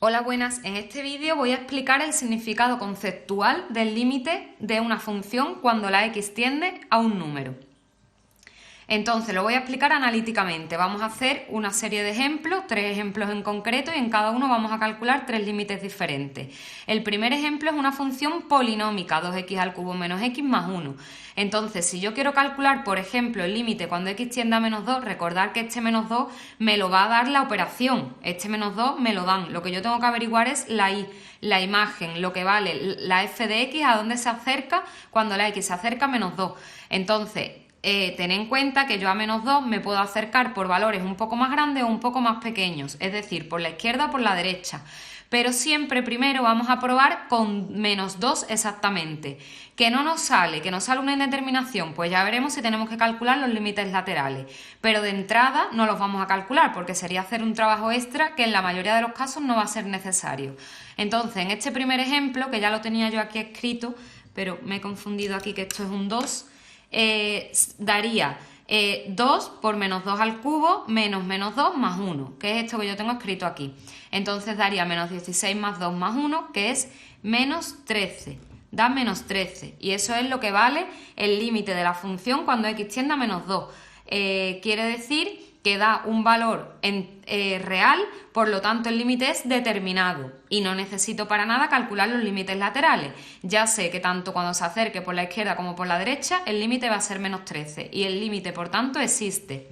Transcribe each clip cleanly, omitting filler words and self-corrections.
Hola, buenas. En este vídeo voy a explicar el significado conceptual del límite de una función cuando la x tiende a un número. Entonces, lo voy a explicar analíticamente. Vamos a hacer una serie de ejemplos, 3 ejemplos en concreto, y en cada uno vamos a calcular 3 límites diferentes. El primer ejemplo es una función polinómica, 2x al cubo menos x más 1. Entonces, si yo quiero calcular, por ejemplo, el límite cuando x tiende a menos 2, recordad que este menos 2 me lo va a dar la operación. Este menos 2 me lo dan. Lo que yo tengo que averiguar es la y, la imagen, lo que vale la f de x, a dónde se acerca cuando la x se acerca a menos 2. Entonces, ten en cuenta que yo a menos 2 me puedo acercar por valores un poco más grandes o un poco más pequeños, es decir, por la izquierda o por la derecha. Pero siempre primero vamos a probar con menos 2 exactamente. Que no nos sale una indeterminación, pues ya veremos si tenemos que calcular los límites laterales. Pero de entrada no los vamos a calcular porque sería hacer un trabajo extra que en la mayoría de los casos no va a ser necesario. Entonces, en este primer ejemplo, que ya lo tenía yo aquí escrito, pero me he confundido aquí que esto es un 2, daría 2 por menos 2 al cubo menos menos 2 más 1, que es esto que yo tengo escrito aquí. Entonces daría menos 16 más 2 más 1, que es menos 13. Da menos 13. Y eso es lo que vale el límite de la función cuando x tiende a menos 2. Quiere decir que da un valor real, por lo tanto el límite es determinado y no necesito para nada calcular los límites laterales. Ya sé que tanto cuando se acerque por la izquierda como por la derecha el límite va a ser menos 13 y el límite por tanto existe.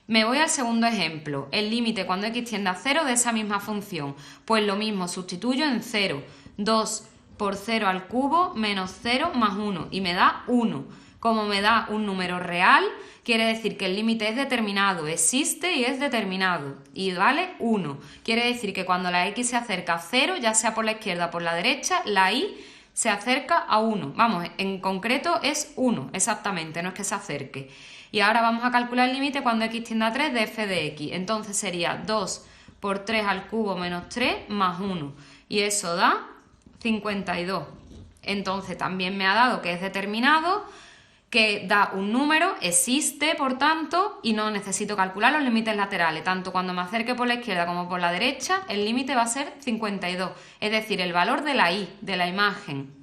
Me voy al segundo ejemplo, el límite cuando x tiende a 0 de esa misma función. Pues lo mismo, sustituyo en 0, 2 por 0 al cubo menos 0 más 1 y me da 1. Como me da un número real, quiere decir que el límite es determinado, existe y es determinado, y vale 1. Quiere decir que cuando la x se acerca a 0, ya sea por la izquierda o por la derecha, la y se acerca a 1. Vamos, en concreto es 1, exactamente, no es que se acerque. Y ahora vamos a calcular el límite cuando x tiende a 3 de f de x. Entonces sería 2 por 3 al cubo menos 3 más 1. Y eso da 52. Entonces también me ha dado que es determinado, que da un número, existe, por tanto, y no necesito calcular los límites laterales. Tanto cuando me acerque por la izquierda como por la derecha, el límite va a ser 52, es decir, el valor de la y, de la imagen.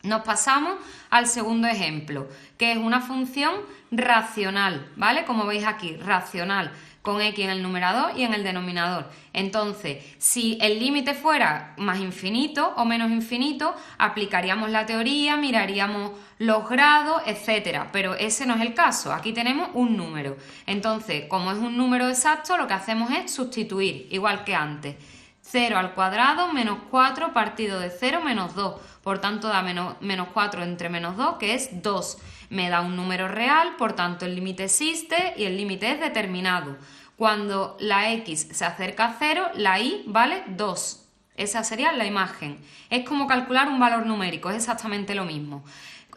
Nos pasamos al segundo ejemplo, que es una función racional, ¿vale? Como veis aquí, racional, con x en el numerador y en el denominador. Entonces, si el límite fuera más infinito o menos infinito, aplicaríamos la teoría, miraríamos los grados, etcétera. Pero ese no es el caso. Aquí tenemos un número. Entonces, como es un número exacto, lo que hacemos es sustituir, igual que antes. 0 al cuadrado menos 4 partido de 0 menos 2. Por tanto, da menos 4 entre menos 2, que es 2. Me da un número real, por tanto el límite existe y el límite es determinado. Cuando la x se acerca a 0, la y vale 2. Esa sería la imagen. Es como calcular un valor numérico, es exactamente lo mismo.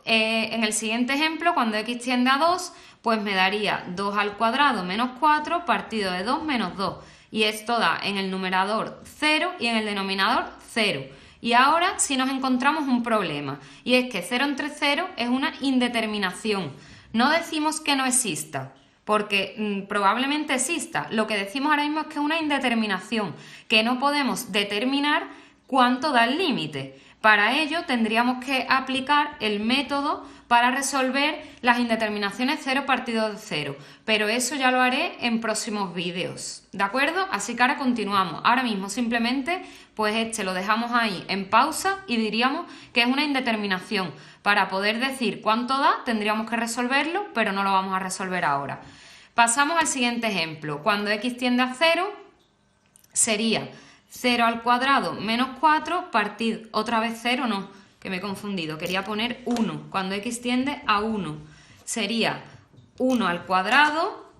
En el siguiente ejemplo, cuando x tiende a 2, pues me daría 2 al cuadrado menos 4 partido de 2 menos 2. Y esto da en el numerador 0 y en el denominador 0. Y ahora sí nos encontramos un problema, y es que 0 entre 0 es una indeterminación. No decimos que no exista, porque probablemente exista. Lo que decimos ahora mismo es que es una indeterminación, que no podemos determinar cuánto da el límite. Para ello tendríamos que aplicar el método para resolver las indeterminaciones 0 partido de 0, pero eso ya lo haré en próximos vídeos, ¿de acuerdo? Así que ahora continuamos. Ahora mismo simplemente pues lo dejamos ahí en pausa y diríamos que es una indeterminación. Para poder decir cuánto da tendríamos que resolverlo, pero no lo vamos a resolver ahora. Pasamos al siguiente ejemplo. Cuando x tiende a 0 sería 0 al cuadrado menos 4 partido, otra vez 0 no, que me he confundido, quería poner 1, cuando x tiende a 1, sería 1 al cuadrado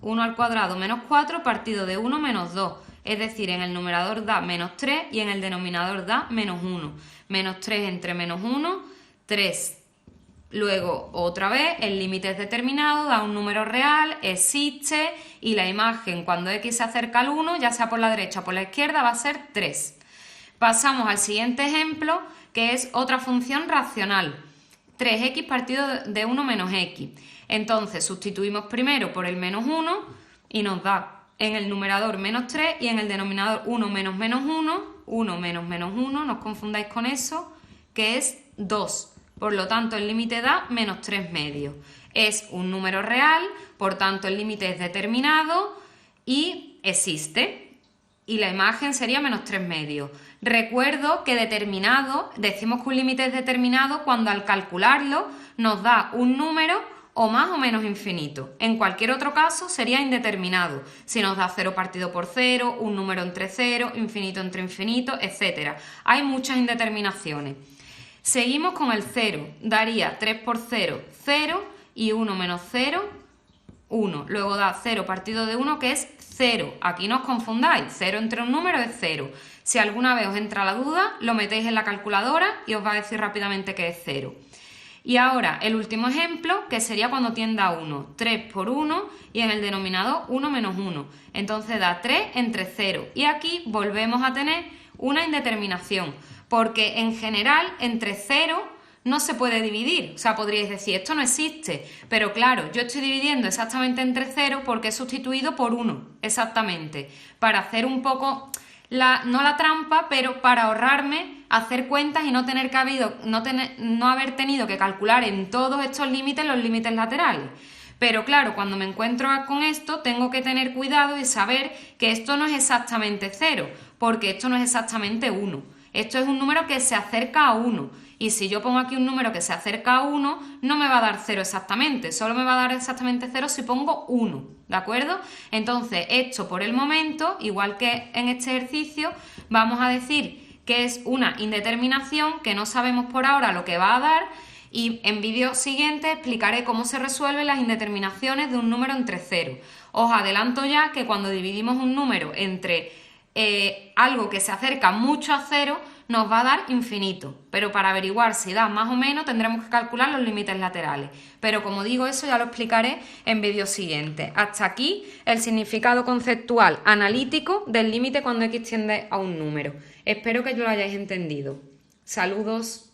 menos 4 partido de 1 menos 2, es decir, en el numerador da menos 3 y en el denominador da menos 1, menos 3 entre menos 1, 3. Luego, otra vez, el límite es determinado, da un número real, existe y la imagen cuando x se acerca al 1, ya sea por la derecha o por la izquierda, va a ser 3. Pasamos al siguiente ejemplo, que es otra función racional, 3x partido de 1 menos x. Entonces, sustituimos primero por el menos 1 y nos da en el numerador menos 3 y en el denominador 1 menos menos 1, 1 menos menos 1, no os confundáis con eso, que es 2. Por lo tanto, el límite da menos 3 medios. Es un número real, por tanto, el límite es determinado y existe. Y la imagen sería menos 3 medios. Recuerdo que determinado, decimos que un límite es determinado cuando al calcularlo nos da un número o más o menos infinito. En cualquier otro caso sería indeterminado, si nos da 0 partido por 0, un número entre 0, infinito entre infinito, etc. Hay muchas indeterminaciones. Seguimos con el 0, daría 3 por 0, 0 y 1 menos 0, 1. Luego da 0 partido de 1 que es 0. Aquí no os confundáis, 0 entre un número es 0. Si alguna vez os entra la duda, lo metéis en la calculadora y os va a decir rápidamente que es 0. Y ahora el último ejemplo, que sería cuando tiende a 1. 3 por 1 y en el denominador 1 menos 1. Entonces da 3 entre 0. Y aquí volvemos a tener una indeterminación, porque en general entre 0 no se puede dividir. O sea, podríais decir, esto no existe. Pero claro, yo estoy dividiendo exactamente entre 0 porque he sustituido por 1, exactamente. Para hacer un poco, no la trampa, pero para ahorrarme hacer cuentas y no haber tenido que calcular en todos estos límites los límites laterales. Pero claro, cuando me encuentro con esto, tengo que tener cuidado y saber que esto no es exactamente 0, porque esto no es exactamente 1. Esto es un número que se acerca a 1. Y si yo pongo aquí un número que se acerca a 1, no me va a dar 0 exactamente. Solo me va a dar exactamente 0 si pongo 1. ¿De acuerdo? Entonces, esto por el momento, igual que en este ejercicio, vamos a decir que es una indeterminación que no sabemos por ahora lo que va a dar. Y en vídeos siguientes explicaré cómo se resuelven las indeterminaciones de un número entre 0. Os adelanto ya que cuando dividimos un número entre algo que se acerca mucho a 0, nos va a dar infinito, pero para averiguar si da más o menos tendremos que calcular los límites laterales. Pero como digo, eso ya lo explicaré en vídeos siguientes. Hasta aquí el significado conceptual analítico del límite cuando x tiende a un número. Espero que lo hayáis entendido. Saludos.